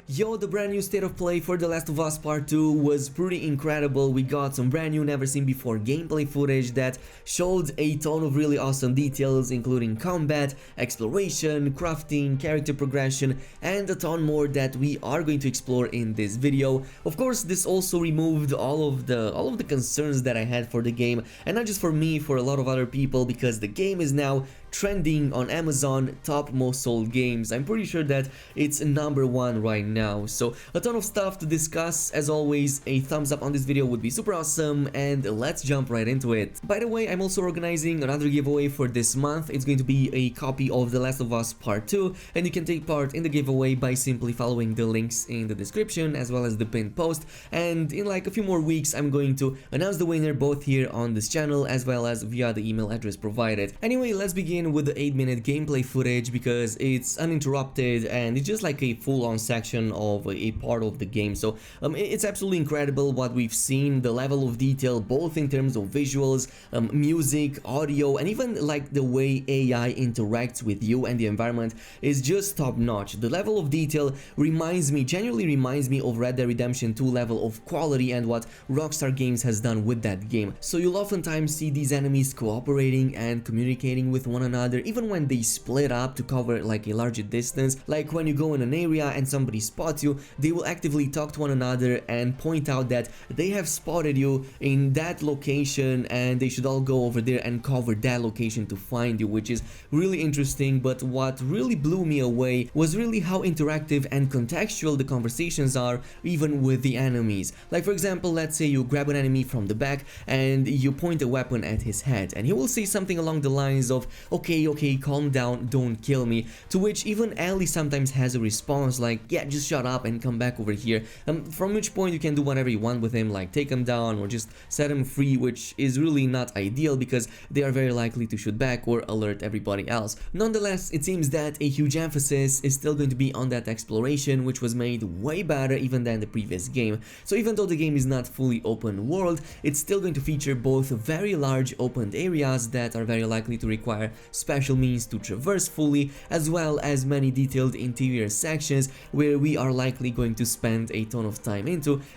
Yo, the brand new state of play for The Last of Us Part 2 was pretty incredible. We got some brand new, never seen before gameplay footage that showed a ton of really awesome details, including combat, exploration, crafting, character progression, and a ton more that we are going to explore in this video. Of course, this also removed all of the concerns that I had for the game, and not just for me, for a lot of other people, because the game is now trending on Amazon top most sold games. I'm pretty sure that it's #1 right now. So a ton of stuff to discuss. As always, a thumbs up on this video would be super awesome, and let's jump right into it. By the way, I'm also organizing another giveaway for this month. It's going to be a copy of The Last of Us Part 2, and you can take part in the giveaway by simply following the links in the description as well as the pinned post. And in like a few more weeks, I'm going to announce the winner both here on this channel as well as via the email address provided. Anyway, let's begin with the 8-minute gameplay footage because it's uninterrupted and it's just like a full-on section of a part of the game. So it's absolutely incredible what we've seen, the level of detail both in terms of visuals, music, audio, and even like the way AI interacts with you and the environment is just top-notch. The level of detail genuinely reminds me of Red Dead Redemption 2 level of quality and what Rockstar Games has done with that game. So you'll oftentimes see these enemies cooperating and communicating with one another, even when they split up to cover like a larger distance. Like when you go in an area and somebody spots you, they will actively talk to one another and point out that they have spotted you in that location and they should all go over there and cover that location to find you, which is really interesting. But what really blew me away was really how interactive and contextual the conversations are, even with the enemies. Like for example, let's say you grab an enemy from the back and you point a weapon at his head, and he will say something along the lines of, okay, calm down, don't kill me, to which even Ellie sometimes has a response like, yeah, just shut up and come back over here, from which point you can do whatever you want with him, like take him down or just set him free, which is really not ideal because they are very likely to shoot back or alert everybody else. Nonetheless, it seems that a huge emphasis is still going to be on that exploration, which was made way better even than the previous game. So even though the game is not fully open world, it's still going to feature both very large open areas that are very likely to require special means to traverse fully, as well as many detailed interior sections where we are likely going to spend a ton of time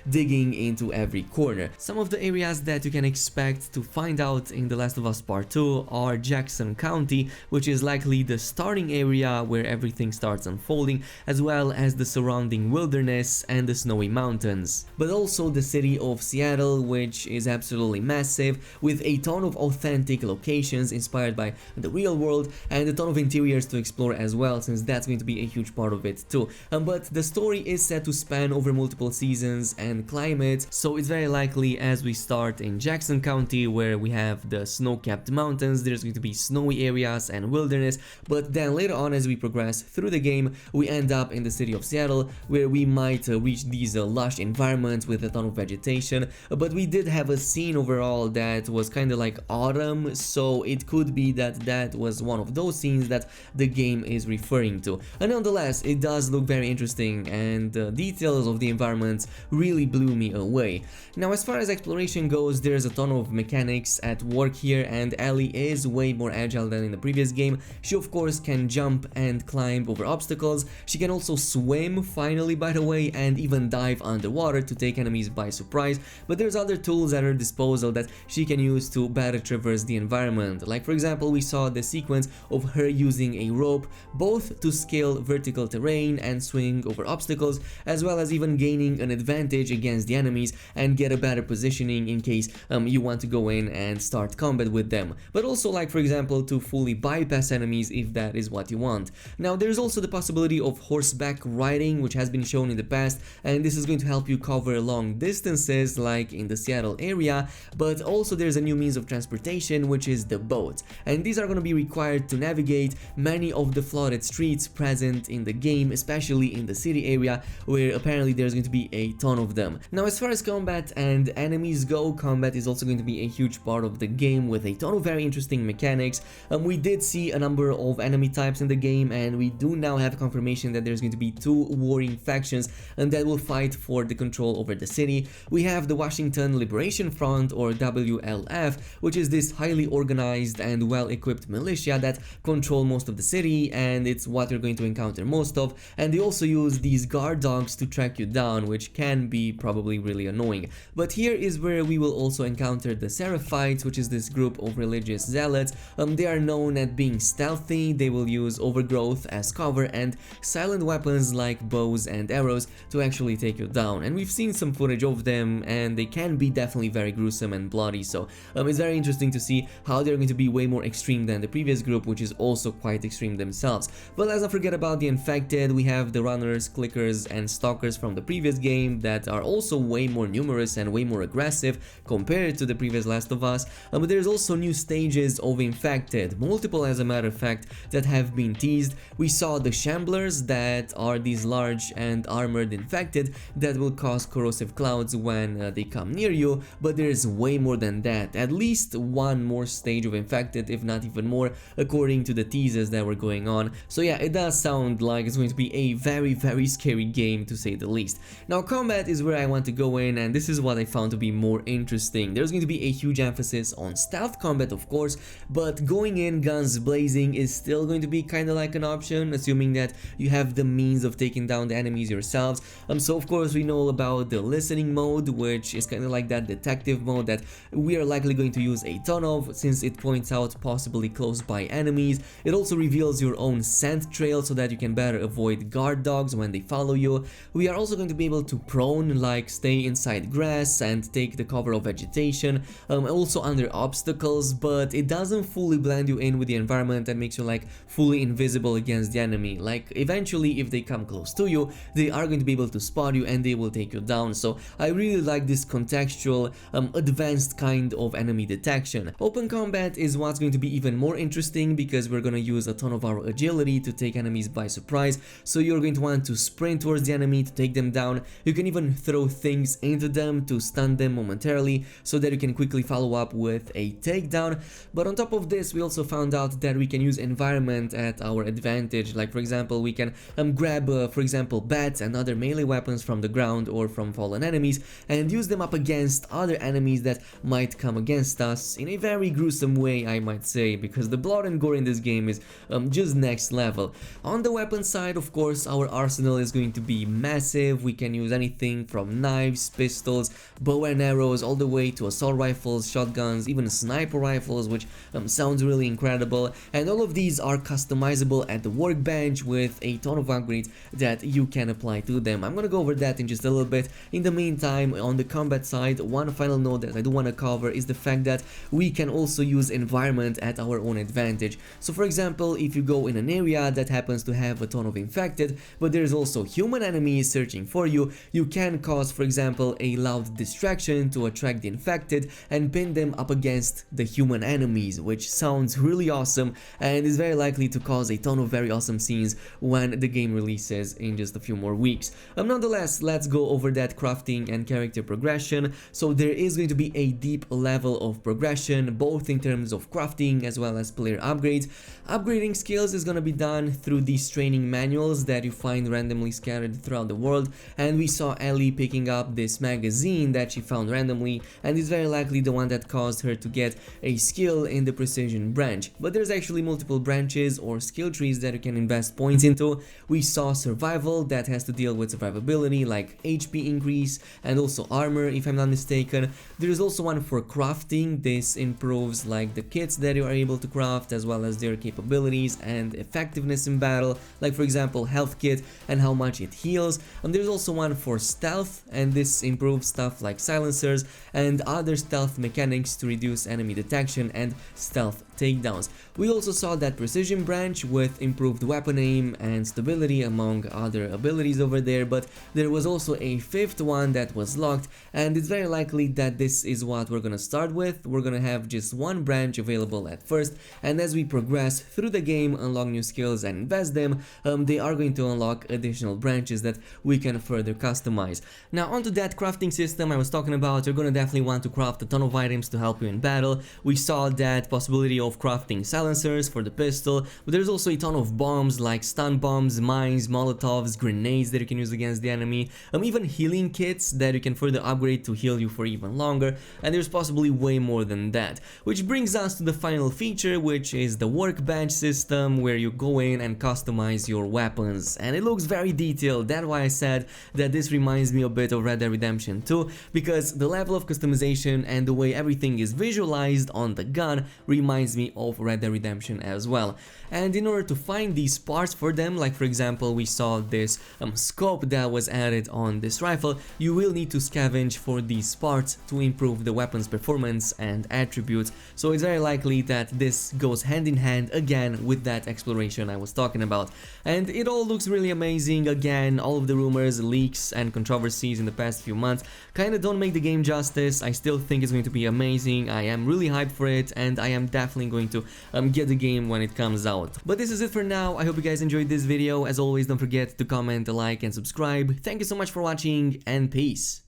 digging into every corner. Some of the areas that you can expect to find out in The Last of Us Part 2 are Jackson County, which is likely the starting area where everything starts unfolding, as well as the surrounding wilderness and the snowy mountains. But also the city of Seattle, which is absolutely massive, with a ton of authentic locations inspired by the real world and a ton of interiors to explore as well, since that's going to be a huge part of it too. But the story is set to span over multiple seasons and climates, so it's very likely as we start in Jackson County where we have the snow-capped mountains, there's going to be snowy areas and wilderness, but then later on as we progress through the game we end up in the city of Seattle where we might reach these lush environments with a ton of vegetation. But we did have a scene overall that was kind of like autumn, so it could be that was one of those scenes that the game is referring to. And nonetheless, it does look very interesting and the details of the environments really blew me away. Now as far as exploration goes, there's a ton of mechanics at work here, and Ellie is way more agile than in the previous game. She of course can jump and climb over obstacles, she can also swim finally by the way, and even dive underwater to take enemies by surprise. But there's other tools at her disposal that she can use to better traverse the environment. Like for example, we saw the sequence of her using a rope both to scale vertical terrain and swing over obstacles, as well as even gaining an advantage against the enemies and get a better positioning in case you want to go in and start combat with them, but also like for example to fully bypass enemies if that is what you want. Now there's also the possibility of horseback riding, which has been shown in the past, and this is going to help you cover long distances like in the Seattle area. But also there's a new means of transportation, which is the boat, and these are going to be required to navigate many of the flooded streets present in the game, especially in the city area where apparently there's going to be a ton of them. Now as far as combat and enemies go, combat is also going to be a huge part of the game with a ton of very interesting mechanics. We did see a number of enemy types in the game, and we do now have confirmation that there's going to be 2 warring factions and that will fight for the control over the city. We have the Washington Liberation Front, or WLF, which is this highly organized and well-equipped militia that control most of the city, and it's what you're going to encounter most of. And they also use these guard dogs to track you down, which can be probably really annoying. But here is where we will also encounter the Seraphites, which is this group of religious zealots. They are known at being stealthy. They will use overgrowth as cover and silent weapons like bows and arrows to actually take you down. And we've seen some footage of them, and they can be definitely very gruesome and bloody, so it's very interesting to see how they're going to be way more extreme than the previous group, which is also quite extreme themselves. But let's not forget about the infected. We have the runners, clickers, and stalkers from the previous game that are also way more numerous and way more aggressive compared to the previous Last of Us. But there's also new stages of infected, multiple as a matter of fact, that have been teased. We saw the shamblers, that are these large and armored infected that will cause corrosive clouds when they come near you, but there's way more than that, at least one more stage of infected, if not even more, according to the teasers that were going on. So yeah, it does sound like it's going to be a very scary game, to say the least. Now combat is where I want to go in, and this is what I found to be more interesting. There's going to be a huge emphasis on stealth combat, of course, but going in guns blazing is still going to be kind of like an option, assuming that you have the means of taking down the enemies yourselves. So of course we know about the listening mode, which is kind of like that detective mode that we are likely going to use a ton of, since it points out possibly close by enemies. It also reveals your own scent trail so that you can better avoid guard dogs when they follow you. We are also going to be able to prone, like stay inside grass and take the cover of vegetation, also under obstacles, but it doesn't fully blend you in with the environment and makes you like fully invisible against the enemy. Like eventually if they come close to you, they are going to be able to spot you and they will take you down. So I really like this contextual, advanced kind of enemy detection. Open combat is what's going to be even more interesting, because we're going to use a ton of our agility to take enemies by surprise. So you're going to want to sprint towards the enemy to take them down. You can even throw things into them to stun them momentarily so that you can quickly follow up with a takedown. But on top of this, we also found out that we can use environment at our advantage. Like for example, we can grab for example bats and other melee weapons from the ground or from fallen enemies and use them up against other enemies that might come against us in a very gruesome way, I might say, because the blood and gore in this game is just next level. On the weapon side, of course, our arsenal is going to be massive. We can use anything from knives, pistols, bow and arrows, all the way to assault rifles, shotguns, even sniper rifles, which sounds really incredible. And all of these are customizable at the workbench with a ton of upgrades that you can apply to them. I'm gonna go over that in just a little bit. In the meantime, on the combat side, one final note that I do want to cover is the fact that we can also use environment at our own advantage. So for example, if you go in an area that happens to have a ton of infected, but there's also human enemies searching for you, you can cause, for example, a loud distraction to attract the infected and pin them up against the human enemies, which sounds really awesome and is very likely to cause a ton of very awesome scenes when the game releases in just a few more weeks. Nonetheless, let's go over that crafting and character progression. So there is going to be a deep level of progression, both in terms of crafting as well as player upgrades. Upgrading skills is going to be done through these training manuals that you find randomly scattered throughout the world, and we saw Ellie picking up this magazine that she found randomly, and is very likely the one that caused her to get a skill in the precision branch. But there's actually multiple branches or skill trees that you can invest points into. We saw survival, that has to deal with survivability like HP increase and also armor, if I'm not mistaken. There is also one for crafting. This improves like the kits that you are able to craft as well as their capabilities and effectiveness in battle, like for example health kit and how much it heals. And there's also one for stealth, and this improves stuff like silencers and other stealth mechanics to reduce enemy detection and stealth takedowns. We also saw that precision branch with improved weapon aim and stability among other abilities over there, but there was also a fifth one that was locked, and it's very likely that this is what we're gonna start with. We're gonna have just one branch available at first, and as we progress through the game, unlock new skills and invest them, they are going to unlock additional branches that we can further customize. Now onto that crafting system I was talking about, you're gonna definitely want to craft a ton of items to help you in battle. We saw that possibility of crafting silencers for the pistol, but there's also a ton of bombs like stun bombs, mines, molotovs, grenades that you can use against the enemy, even healing kits that you can further upgrade to heal you for even longer, and there's possibly way more than that. Which brings us to the final feature feature, which is the workbench system, where you go in and customize your weapons, and it looks very detailed. That's why I said that this reminds me a bit of Red Dead Redemption 2, because the level of customization and the way everything is visualized on the gun reminds me of Red Dead Redemption as well. And in order to find these parts for them, like for example we saw this scope that was added on this rifle, you will need to scavenge for these parts to improve the weapon's performance and attributes. So it's very likely that this goes hand in hand again with that exploration I was talking about. And it all looks really amazing. Again, all of the rumors, leaks and controversies in the past few months kinda don't make the game justice. I still think it's going to be amazing. I am really hyped for it, and I am definitely going to get the game when it comes out. But this is it for now. I hope you guys enjoyed this video. As always, don't forget to comment, like and subscribe. Thank you so much for watching, and peace.